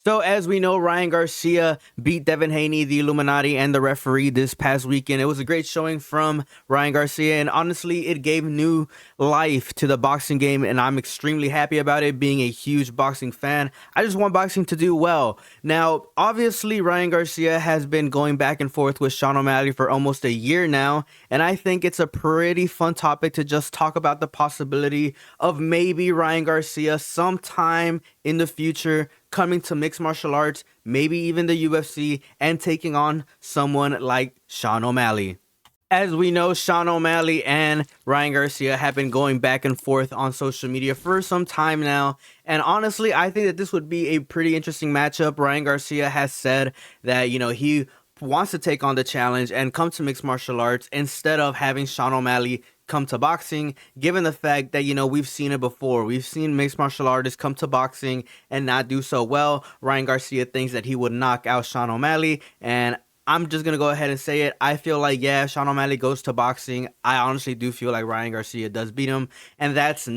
So as we know, Ryan Garcia beat Devin Haney, the Illuminati, and the referee this past weekend. It was a great showing from Ryan Garcia, and honestly, it gave new life to the boxing game, and I'm extremely happy about it, being a huge boxing fan. I just want boxing to do well. Now, obviously, Ryan Garcia has been going back and forth with Sean O'Malley for almost a year now, and I think it's a pretty fun topic to just talk about the possibility of maybe Ryan Garcia sometime in the future coming to mixed martial arts, maybe even the UFC, and taking on someone like Sean O'Malley. As we know, Sean O'Malley and Ryan Garcia have been going back and forth on social media for some time now. And honestly, I think that this would be a pretty interesting matchup. Ryan Garcia has said that, he wants to take on the challenge and come to mixed martial arts instead of having Sean O'Malley come to boxing, given the fact that, we've seen it before. We've seen mixed martial artists come to boxing and not do so well. Ryan Garcia thinks that he would knock out Sean O'Malley, and I'm just going to go ahead and say it. I feel like, yeah, Sean O'Malley goes to boxing. I honestly do feel like Ryan Garcia does beat him, and it has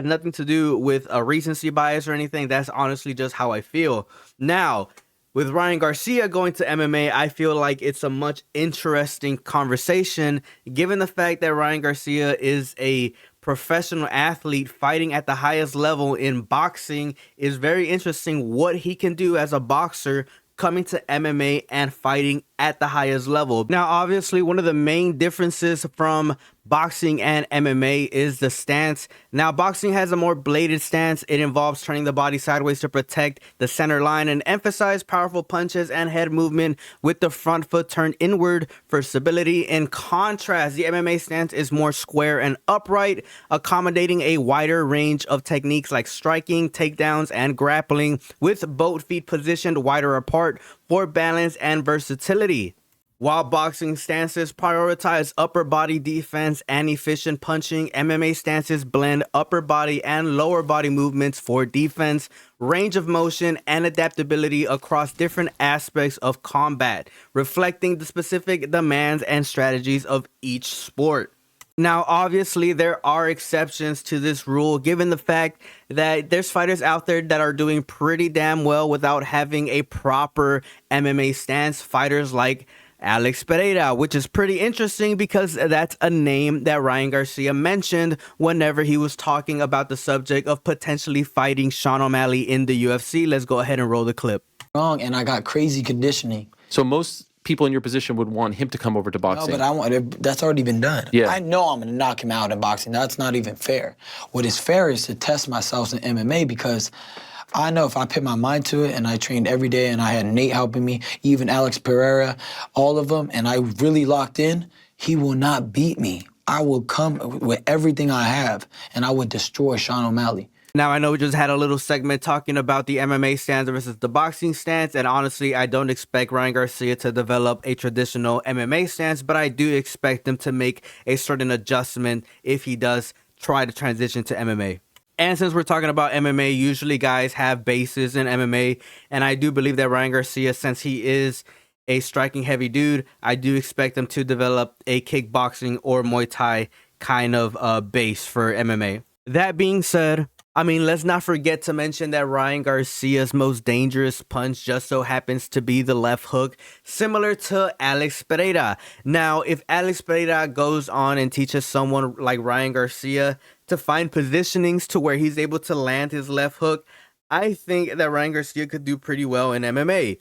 nothing to do with a recency bias or anything. That's honestly just how I feel. Now, with Ryan Garcia going to MMA, I feel like it's a much interesting conversation, given the fact that Ryan Garcia is a professional athlete fighting at the highest level in boxing. Is very interesting what he can do as a boxer coming to MMA and fighting at the highest level. Now, obviously, one of the main differences from boxing and MMA is the stance. Now, boxing has a more bladed stance. It involves turning the body sideways to protect the center line and emphasize powerful punches and head movement with the front foot turned inward for stability. In contrast, the MMA stance is more square and upright, accommodating a wider range of techniques like striking, takedowns, and grappling, with both feet positioned wider apart for balance and versatility. While boxing stances prioritize upper body defense and efficient punching, MMA stances blend upper body and lower body movements for defense, range of motion, and adaptability across different aspects of combat, reflecting the specific demands and strategies of each sport. Now, obviously, there are exceptions to this rule, given the fact that there's fighters out there that are doing pretty damn well without having a proper MMA stance. Fighters like Alex Pereira, which is pretty interesting because that's a name that Ryan Garcia mentioned whenever he was talking about the subject of potentially fighting Sean O'Malley in the UFC. Let's go ahead and roll the clip. Wrong, and I got crazy conditioning. So most people in your position would want him to come over to boxing. No, but that's already been done. Yeah. I know I'm gonna knock him out in boxing. That's not even fair. What is fair is to test myself in MMA, because I know if I put my mind to it and I trained every day and I had Nate helping me, even Alex Pereira, all of them, and I really locked in, he will not beat me. I will come with everything I have and I would destroy Sean O'Malley. Now, I know we just had a little segment talking about the MMA stance versus the boxing stance, and honestly, I don't expect Ryan Garcia to develop a traditional MMA stance, but I do expect him to make a certain adjustment if he does try to transition to MMA. And since we're talking about MMA, usually guys have bases in MMA, and I do believe that Ryan Garcia, since he is a striking heavy dude, I do expect him to develop a kickboxing or Muay Thai kind of base for MMA. That being said, let's not forget to mention that Ryan Garcia's most dangerous punch just so happens to be the left hook, similar to Alex Pereira. Now, if Alex Pereira goes on and teaches someone like Ryan Garcia to find positionings to where he's able to land his left hook, I think that Ryan Garcia could do pretty well in MMA.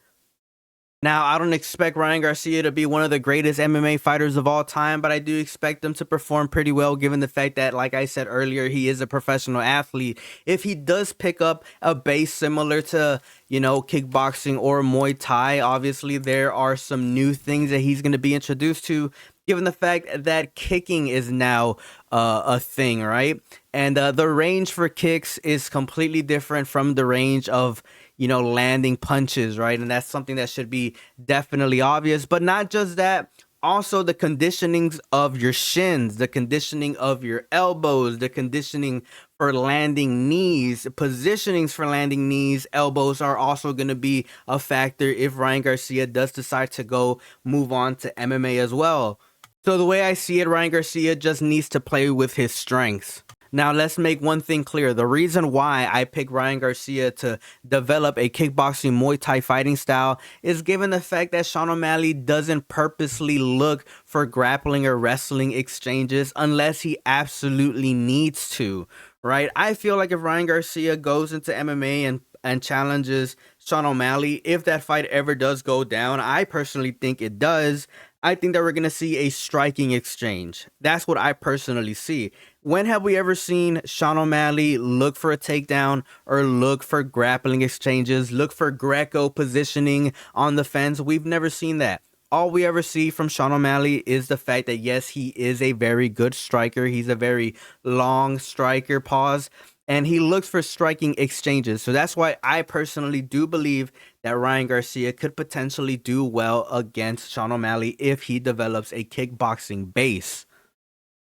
Now, I don't expect Ryan Garcia to be one of the greatest MMA fighters of all time, but I do expect him to perform pretty well, given the fact that, like I said earlier, he is a professional athlete. If he does pick up a base similar to, kickboxing or Muay Thai, obviously there are some new things that he's going to be introduced to, given the fact that kicking is now a thing, right? And the range for kicks is completely different from the range of landing punches, right? And that's something that should be definitely obvious. But not just that, also the conditionings of your shins, the conditioning of your elbows, the conditioning for landing knees, positionings for landing knees, elbows are also going to be a factor if Ryan Garcia does decide to move on to MMA as well. So the way I see it, Ryan Garcia just needs to play with his strengths. Now, let's make one thing clear. The reason why I picked Ryan Garcia to develop a kickboxing Muay Thai fighting style is given the fact that Sean O'Malley doesn't purposely look for grappling or wrestling exchanges unless he absolutely needs to, right? I feel like if Ryan Garcia goes into MMA and challenges Sean O'Malley, if that fight ever does go down, I personally think it does. I think that we're going to see a striking exchange. That's what I personally see. When have we ever seen Sean O'Malley look for a takedown or look for grappling exchanges, look for Greco positioning on the fence? We've never seen that. All we ever see from Sean O'Malley is the fact that, yes, he is a very good striker. He's a very long striker, pause, and he looks for striking exchanges. So that's why I personally do believe that Ryan Garcia could potentially do well against Sean O'Malley if he develops a kickboxing base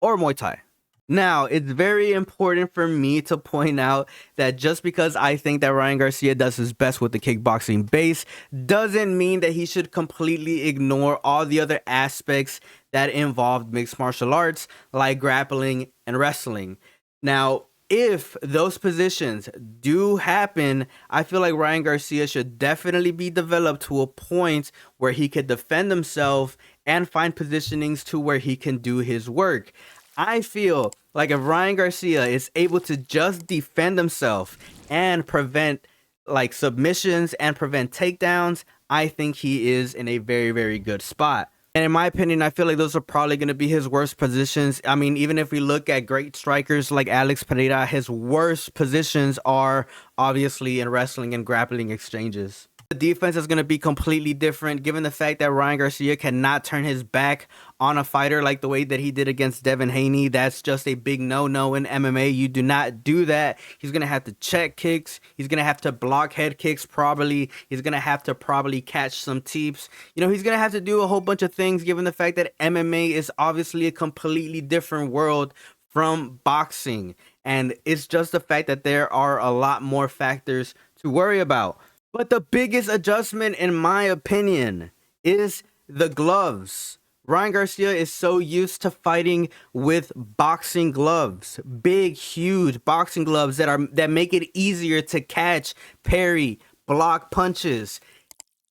or Muay Thai. Now, it's very important for me to point out that just because I think that Ryan Garcia does his best with the kickboxing base doesn't mean that he should completely ignore all the other aspects that involve mixed martial arts, like grappling and wrestling. Now, if those positions do happen, I feel like Ryan Garcia should definitely be developed to a point where he could defend himself and find positionings to where he can do his work. I feel like if Ryan Garcia is able to just defend himself and prevent like submissions and prevent takedowns, I think he is in a very, very good spot. And in my opinion, I feel like those are probably going to be his worst positions. I mean, even if we look at great strikers like Alex Pereira, his worst positions are obviously in wrestling and grappling exchanges. The defense is going to be completely different given the fact that Ryan Garcia cannot turn his back on a fighter like the way that he did against Devin Haney. That's just a big no-no in MMA. You do not do that. He's going to have to check kicks. He's going to have to block head kicks probably. He's going to have to probably catch some teeps. You know, he's going to have to do a whole bunch of things given the fact that MMA is obviously a completely different world from boxing. And it's just the fact that there are a lot more factors to worry about. But the biggest adjustment, in my opinion, is the gloves. Ryan Garcia is so used to fighting with boxing gloves, big, huge boxing gloves that make it easier to catch, parry, block punches.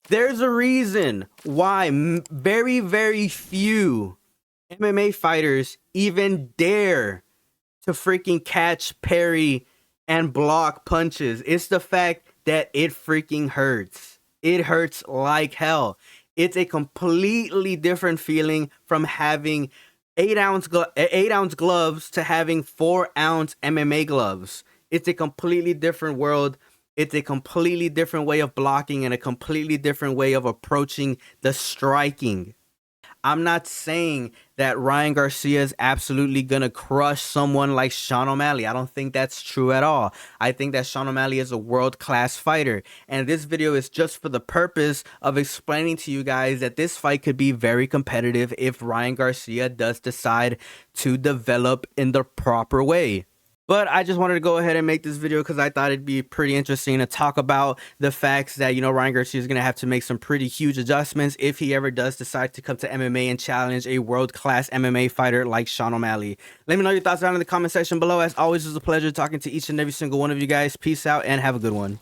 There's a reason why very, very few MMA fighters even dare to freaking catch, parry, and block punches. It's the fact that it freaking hurts. It hurts like hell. It's a completely different feeling from having 8-ounce gloves to having 4-ounce MMA gloves. It's a completely different world. It's a completely different way of blocking and a completely different way of approaching the striking. I'm not saying that Ryan Garcia is absolutely going to crush someone like Sean O'Malley. I don't think that's true at all. I think that Sean O'Malley is a world-class fighter. And this video is just for the purpose of explaining to you guys that this fight could be very competitive if Ryan Garcia does decide to develop in the proper way. But I just wanted to go ahead and make this video because I thought it'd be pretty interesting to talk about the facts that, you know, Ryan Garcia is going to have to make some pretty huge adjustments if he ever does decide to come to MMA and challenge a world-class MMA fighter like Sean O'Malley. Let me know your thoughts down in the comment section below. As always, it was a pleasure talking to each and every single one of you guys. Peace out and have a good one.